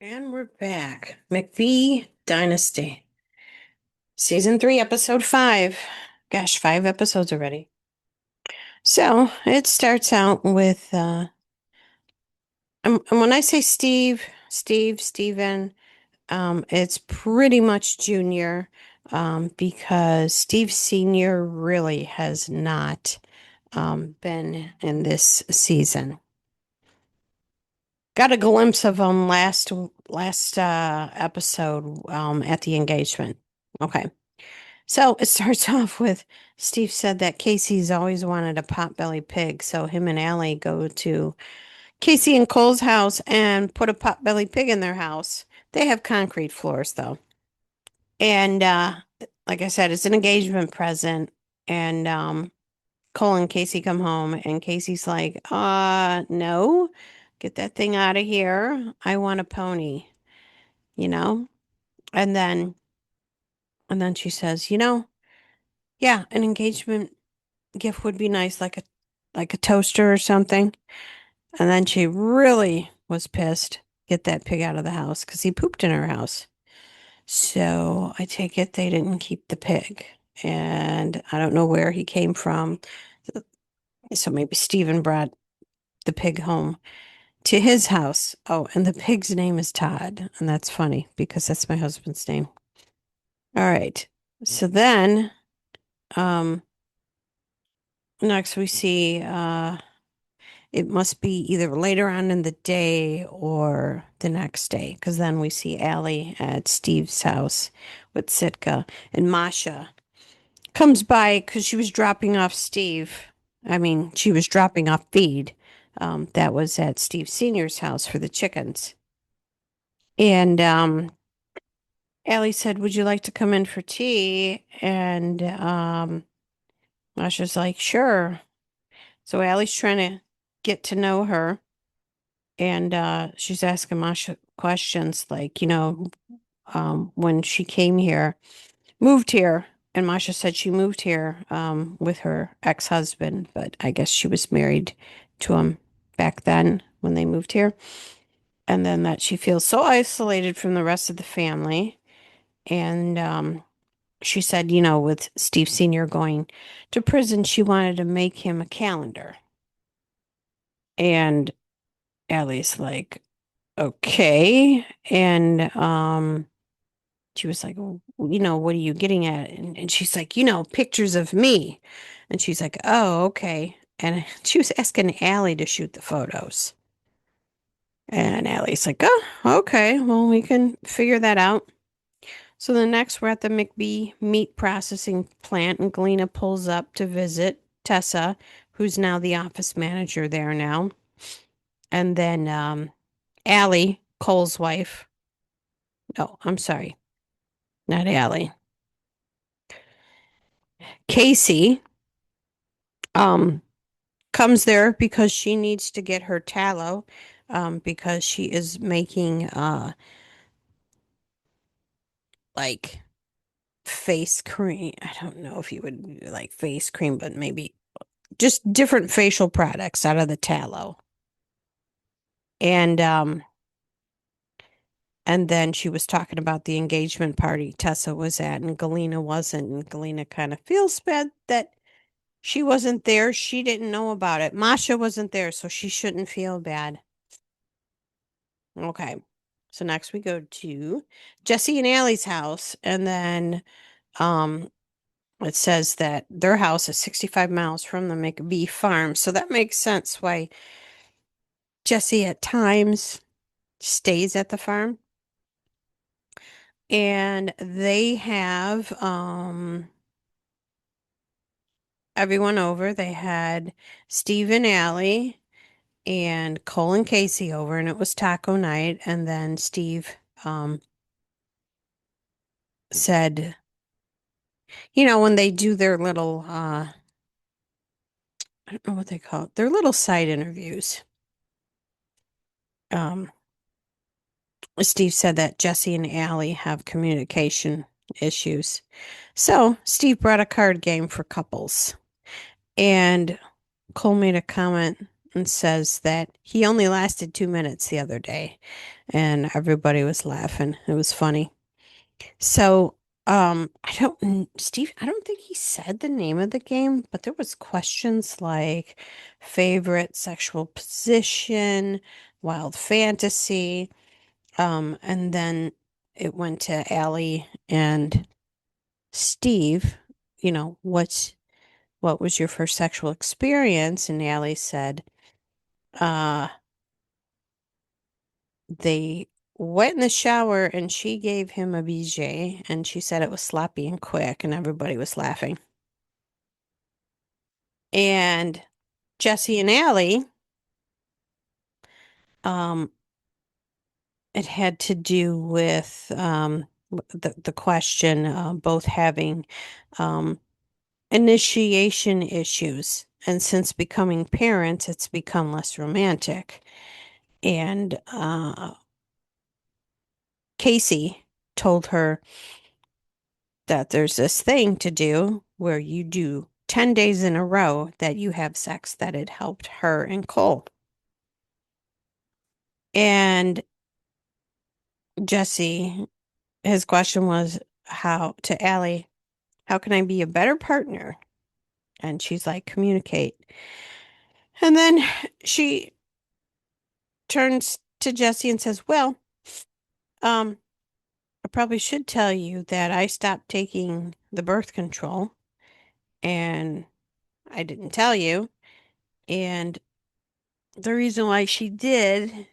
And we're back. McBee Dynasty. Season 3, episode 5. Gosh, 5 episodes already. So it starts out with and when I say Steven, it's pretty much Junior, because Steve Senior really has not been in this season. Got a glimpse of him last episode at the engagement. Okay. So it starts off with Steve said that Casey's always wanted a potbelly pig. So him and Allie go to Kacie and Cole's house and put a potbelly pig in their house. They have concrete floors though. And like I said, it's an engagement present. And Cole and Kacie come home and Casey's like, no, get that thing out of here. I want a pony, you know? And then she says, yeah, an engagement gift would be nice, like a toaster or something. And then she really was pissed. Get that pig out of the house because he pooped in her house. So I take it they didn't keep the pig. And I don't know where he came from. So maybe Stephen brought the pig home to his house. Oh, and the pig's name is Todd. And that's funny because that's my husband's name. All right. So then, um, next we see it must be either later on in the day or the next day, because then we see Allie at Steve's house with Sitka, and Masha comes by because she was dropping off Steve. I mean, she was dropping off feed. That was at Steve Senior's house for the chickens. And Allie said, "Would you like to come in for tea?" And Masha's like, "Sure." So Allie's trying to get to know her. And she's asking Masha questions like, when she came here, moved here, and Masha said she moved here with her ex-husband, but I guess she was married to him back then when they moved here. And then that she feels so isolated from the rest of the family. And she said, with Steve Sr. going to prison, she wanted to make him a calendar. And Allie's like, okay. And she was like, "Well, what are you getting at?" And she's like, pictures of me. And she's like, oh, okay. And she was asking Allie to shoot the photos. And Allie's like, oh, okay. Well, we can figure that out. So the next, we're at the McBee meat processing plant, and Galena pulls up to visit Tessa, who's now the office manager there now. And then Allie, Cole's wife. No, I'm sorry, not Allie. Kacie um comes there because she needs to get her tallow, because she is making like face cream. I don't know if you would like face cream, but maybe just different facial products out of the tallow. And then she was talking about the engagement party Tessa was at and Galena wasn't, and Galena kind of feels bad that she wasn't there. She didn't know about it. Masha wasn't there, so she shouldn't feel bad. Okay. So next we go to Jesse and Allie's house, and then um it says that their house is 65 miles from the McBee farm. So that makes sense why Jesse at times stays at the farm. And they have everyone over. They had Steve and Allie and Cole and Kacie over, and it was taco night. And then Steve said, when they do their little I don't know what they call it, their little side interviews. Um Steve said that Jesse and Allie have communication issues. So Steve brought a card game for couples. And Cole made a comment and says that he only lasted 2 minutes the other day, and everybody was laughing. It was funny. So, Steve, I don't think he said the name of the game, but there was questions like favorite sexual position, wild fantasy, and then it went to Allie and Steve, what was your first sexual experience? And Allie said, uh, they went in the shower and she gave him a BJ and she said it was sloppy and quick and everybody was laughing. And Jesse and Allie, um, it had to do with the question, both having um, initiation issues. And since becoming parents, it's become less romantic. And Kacie told her that there's this thing to do where you do 10 days in a row that you have sex, that it helped her and Cole. And Jesse, his question was how to Allie, how can I be a better partner? And she's like, communicate. And then she turns to Jesse and says, well, um, I probably should tell you that I stopped taking the birth control and I didn't tell you. And the reason why she did,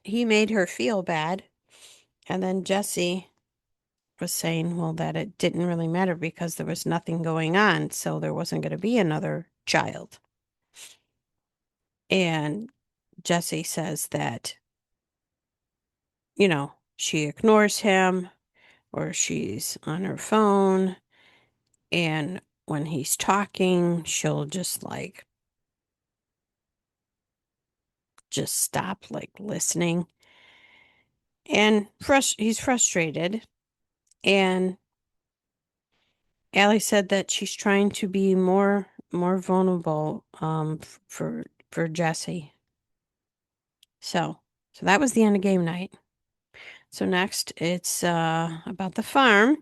he made her feel bad. And then Jesse was saying, well, that it didn't really matter because there was nothing going on. So there wasn't going to be another child. And Jesse says that, she ignores him or she's on her phone. And when he's talking, she'll just stop listening. And he's frustrated. And Allie said that she's trying to be more vulnerable for Jesse. So that was the end of game night. So next it's about the farm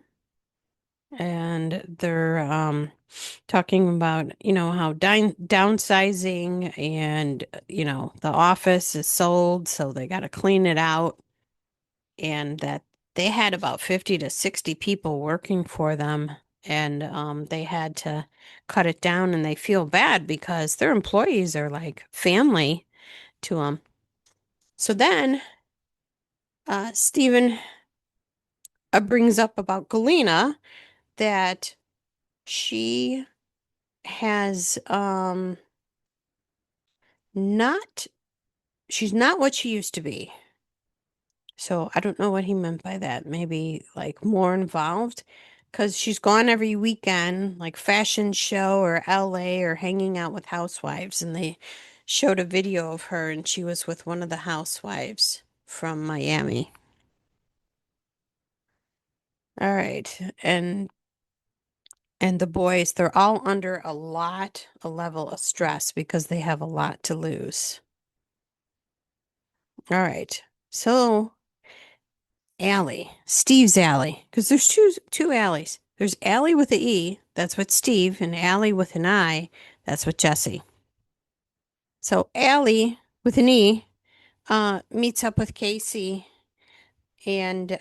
and they're talking about, how downsizing and the office is sold, so they got to clean it out and that they had about 50 to 60 people working for them and they had to cut it down and they feel bad because their employees are like family to them. So then Stephen brings up about Galena that she has not she's not what she used to be. So I don't know what he meant by that. Maybe like more involved because she's gone every weekend, like fashion show or LA or hanging out with housewives. And they showed a video of her and she was with one of the housewives from Miami. All right. And the boys, they're all under a level of stress because they have a lot to lose. All right. So Allie, Steve's Allie, because there's two Allies. There's Allie with the E, that's what Steve, and Allie with an I, that's what Jesse. So Allie with an E meets up with Kacie and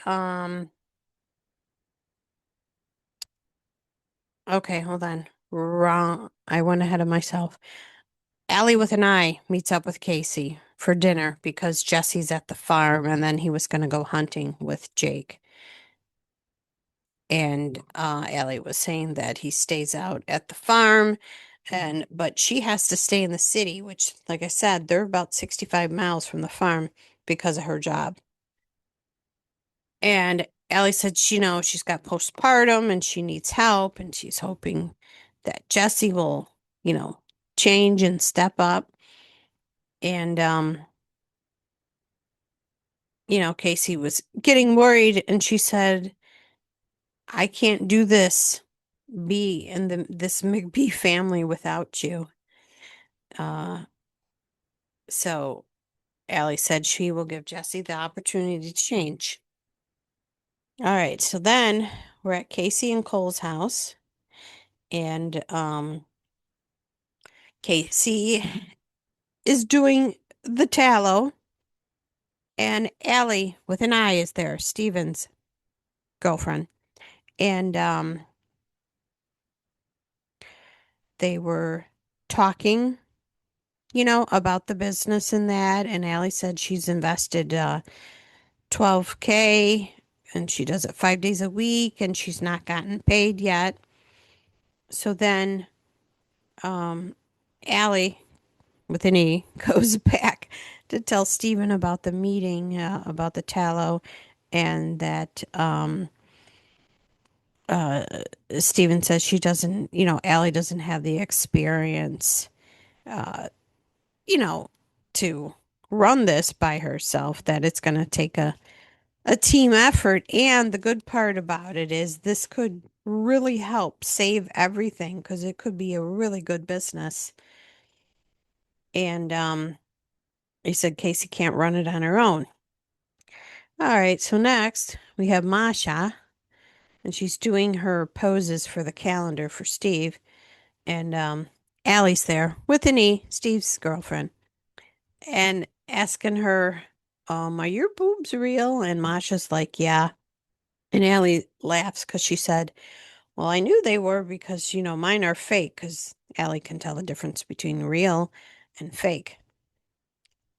okay, hold on. Wrong. I went ahead of myself. Allie with an I meets up with Kacie for dinner because Jesse's at the farm and then he was going to go hunting with Jake. And Allie was saying that he stays out at the farm but she has to stay in the city, which, like I said, they're about 65 miles from the farm because of her job. And Allie said she knows she's got postpartum and she needs help and she's hoping that Jesse will, change and step up. And Kacie was getting worried and she said, I can't do this, be in this McBee family without you. Uh, So Allie said she will give Jesse the opportunity to change. All right, so then we're at Kacie and Cole's house, and Kacie is doing the tallow, and Allie with an I is there, Steven's girlfriend. And they were talking, about the business and that, and Allie said she's invested 12K and she does it 5 days a week and she's not gotten paid yet. So then Allie with an E goes back to tell Stephen about the meeting, about the tallow, and that uh, Stephen says she doesn't, Allie doesn't have the experience, uh, you know, to run this by herself, that it's going to take a team effort. And the good part about it is this could really help save everything because it could be a really good business. And he said Kacie can't run it on her own. All right, so next we have Masha, and she's doing her poses for the calendar for Steve. And Allie's there with an E, Steve's girlfriend, and asking her, are your boobs real? And Masha's like, yeah. And Allie laughs because she said, well, I knew they were because, mine are fake, because Allie can tell the difference between real and fake.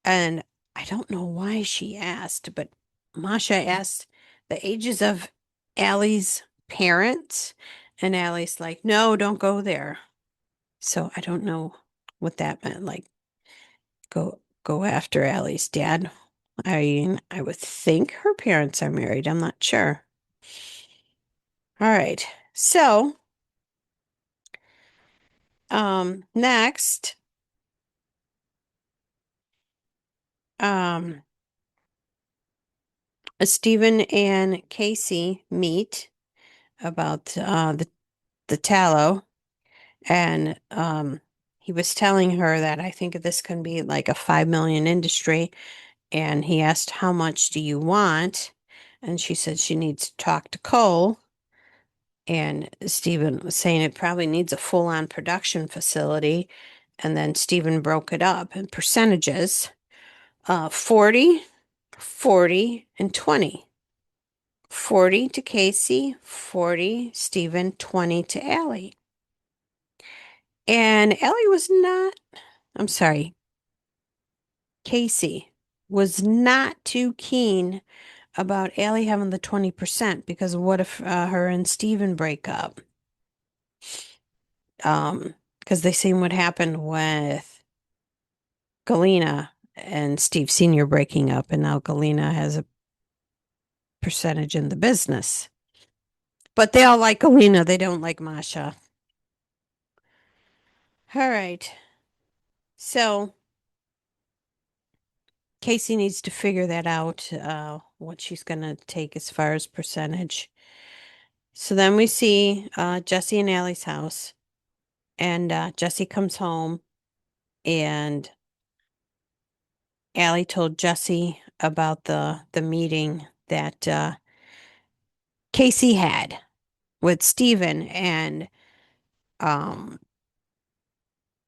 And I don't know why she asked, but Masha asked the ages of Allie's parents, and Allie's like, no, don't go there. So I don't know what that meant. Like, go after Allie's dad. I would think her parents are married. I'm not sure. All right. So, next, um, Stephen and Kacie meet about the tallow, and he was telling her that I think this can be like a 5 million industry, and he asked how much do you want, and she said she needs to talk to Cole. And Stephen was saying it probably needs a full-on production facility. And then Stephen broke it up in percentages, 40, 40, and 20. 40 to Kacie, 40 Stephen, 20 to Allie. And Allie was not, I'm sorry, Kacie was not too keen about Allie having the 20% because what if her and Stephen break up? Because they seen what happened with Galena and Steve Sr. breaking up, and now Galena has a percentage in the business. But they all like Galena, they don't like Masha. All right. So Kacie needs to figure that out, what she's going to take as far as percentage. So then we see Jesse and Allie's house, and Jesse comes home, and Allie told Jesse about the meeting that Kacie had with Stephen, and um,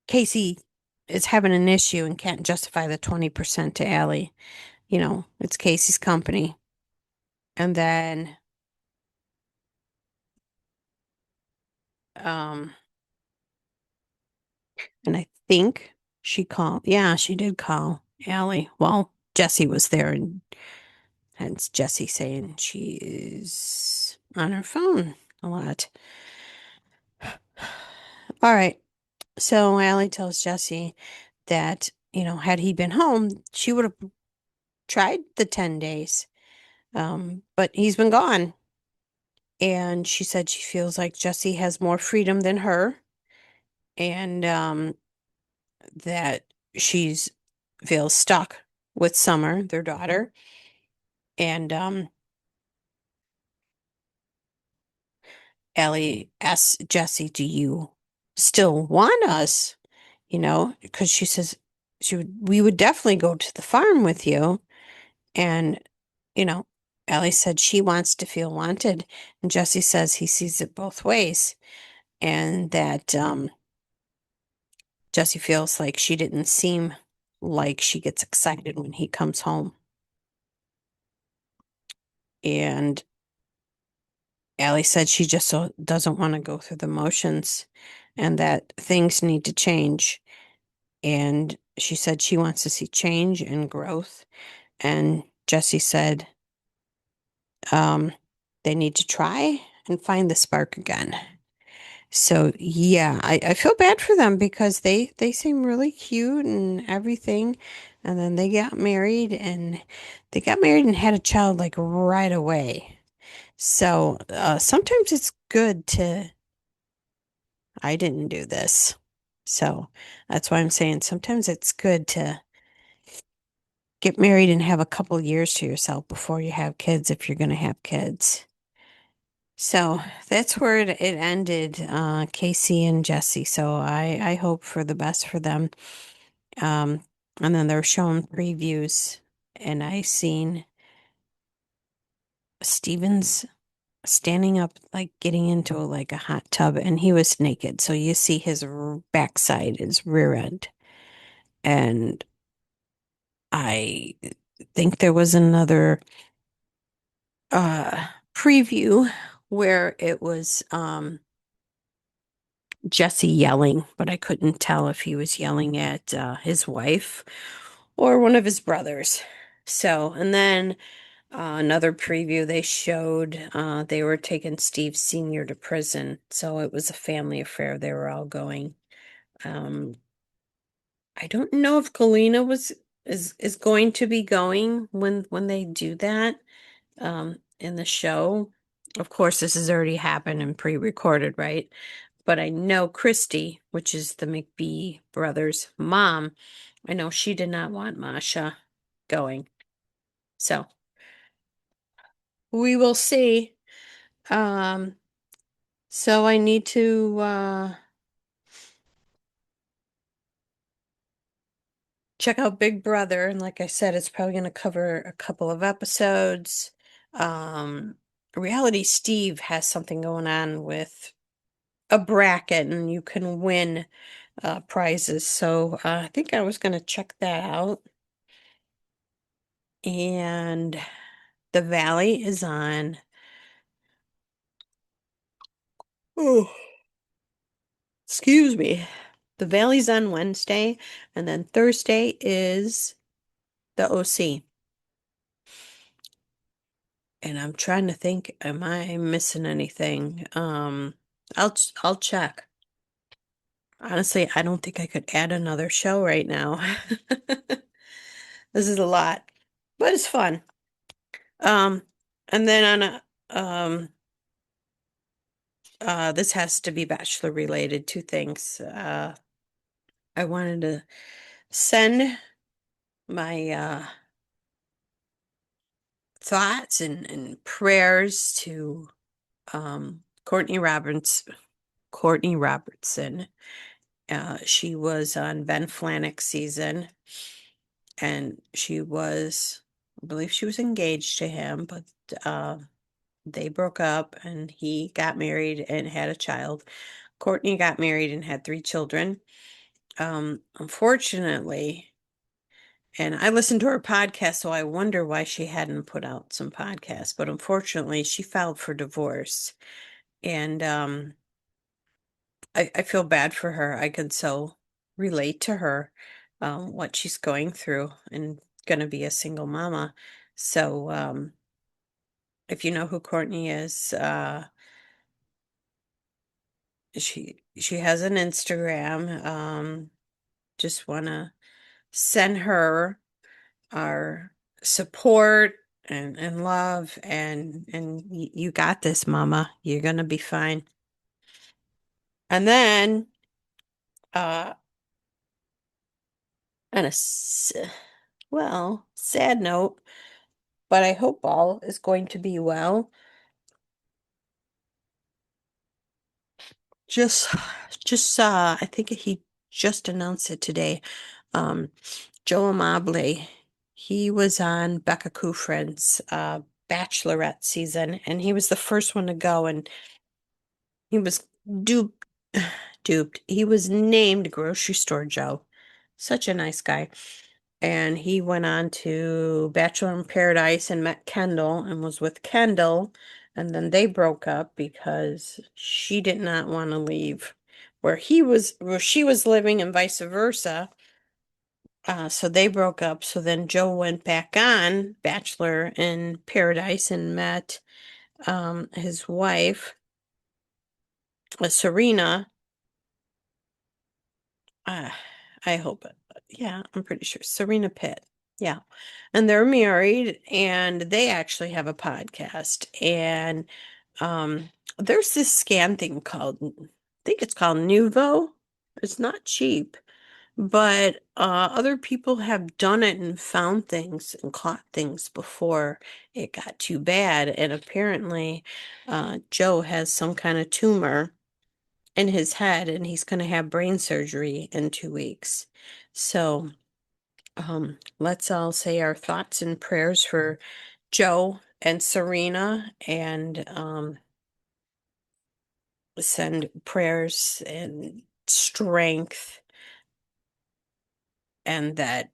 Kacie is having an issue and can't justify the 20% to Allie. It's Kacie's company. And then um and I think she called. Yeah, she did call Allie. Well, Jesse was there, and hence Jesse saying she's on her phone a lot. All right. So Allie tells Jesse that, had he been home, she would have tried the 10 days. But he's been gone. And she said she feels like Jesse has more freedom than her, and that she's feels stuck with Summer, their daughter. And Ellie asks Jesse, do you still want us? Because she says, we would definitely go to the farm with you. And, you know, Allie said she wants to feel wanted. And Jesse says he sees it both ways. And that Jesse feels like she didn't seem like she gets excited when he comes home. And Allie said she just doesn't want to go through the motions and that things need to change. And she said she wants to see change and growth. And Jesse said um, they need to try and find the spark again. So yeah, I feel bad for them because they seem really cute and everything. And then they got married and had a child like right away. So sometimes it's good to I didn't do this. So that's why I'm saying sometimes it's good to get married and have a couple years to yourself before you have kids if you're going to have kids. So that's where it ended, Kacie and Jesse. So I hope for the best for them. Um, and then they're showing previews, and I seen Stevens standing up, like getting into like a hot tub, and he was naked. So you see his backside, his rear end. And I think there was another preview where it was Jesse yelling, but I couldn't tell if he was yelling at his wife or one of his brothers. So, and then another preview they showed, they were taking Steve Sr. to prison. So it was a family affair. They were all going. Um, I don't know if Galena is going to be going when they do that in the show. Of course, this has already happened and pre-recorded, right? But I know Christy, which is the McBee brothers' mom, I know she did not want Masha going. So we will see. Um, so I need to check out Big Brother, and like I said, it's probably going to cover a couple of episodes. Um, Reality Steve has something going on with a bracket, and you can win prizes. So I think I was going to check that out. And the Valley is on. Oh, excuse me. The Valley's on Wednesday, and then Thursday is the OC. And I'm trying to think, am I missing anything? I'll check. Honestly, I don't think I could add another show right now. This is a lot, but it's fun. Um, and then on a this has to be Bachelor related, two things. I wanted to send my thoughts and prayers to Courtney Robertson. She was on Ben Flajnik's season, and I believe she was engaged to him, but they broke up and he got married and had a child. Courtney got married and had three children. Unfortunately, and I listened to her podcast, so I wonder why she hadn't put out some podcasts. But unfortunately, she filed for divorce. And I feel bad for her. I could so relate to her, what she's going through and gonna be a single mama. So if you know who Courtney is, she has an Instagram. Just wanna send her our support and love and you got this, mama. You're gonna be fine. And then uh on a sad note, but I hope all is going to be well. Just I think he just announced it today. Um, Joe Amabile, he was on Becca Kufrin's Bachelorette season, and he was the first one to go, and he was duped. Duped. He was named Grocery Store Joe. Such a nice guy. And he went on to Bachelor in Paradise and met Kendall and was with Kendall. And then they broke up because she did not want to leave where she was living and vice versa. So they broke up. So then Joe went back on Bachelor in Paradise and met his wife, Serena. Uh, I hope it. Yeah, I'm pretty sure. Serena Pitt. Yeah. And they're married and they actually have a podcast. And um there's this scan thing called, I think it's called Nuvo. It's not cheap, but other people have done it and found things and caught things before it got too bad. And apparently Joe has some kind of tumor in his head and he's going to have brain surgery in 2 weeks. So, let's all say our thoughts and prayers for Joe and Serena and send prayers and strength and that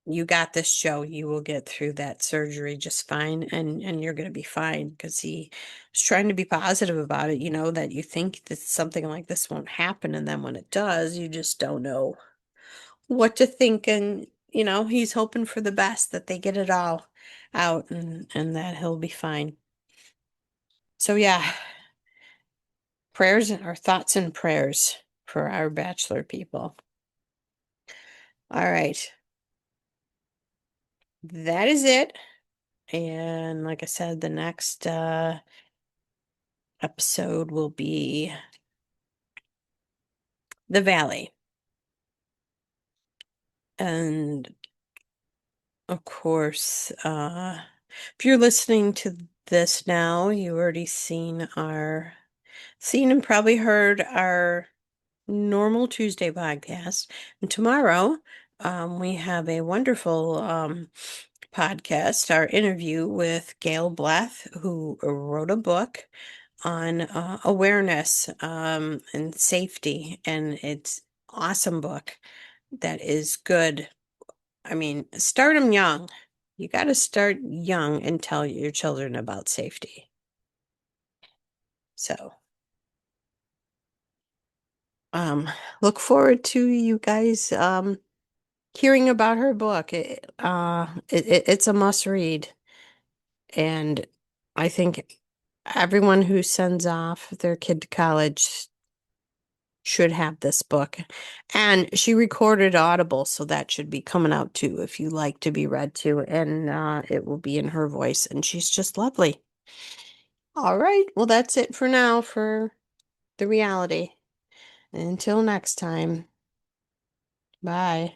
you got this, Joe. You will get through that surgery just fine and you're going to be fine because he was trying to be positive about it, that you think that something like this won't happen and then when it does, you just don't know what to think and he's hoping for the best that they get it all out and that he'll be fine. So yeah, prayers and our thoughts and prayers for our bachelor people. All right. That is it. And like I said, the next episode will be the Valley. And of course, if you're listening to this now, you already seen and probably heard our normal Tuesday podcast. And tomorrow, we have a wonderful podcast, our interview with Gail Blath, who wrote a book on awareness and safety. And it's awesome book that is good. I mean, start them young. You got to start young and tell your children about safety. So, um, look forward to you guys hearing about her book. It's a must read, and I think everyone who sends off their kid to college should have this book. And she recorded Audible, so that should be coming out too if you like to be read to, and it will be in her voice, and she's just lovely. All right, well, that's it for now for the reality. Until next time, bye.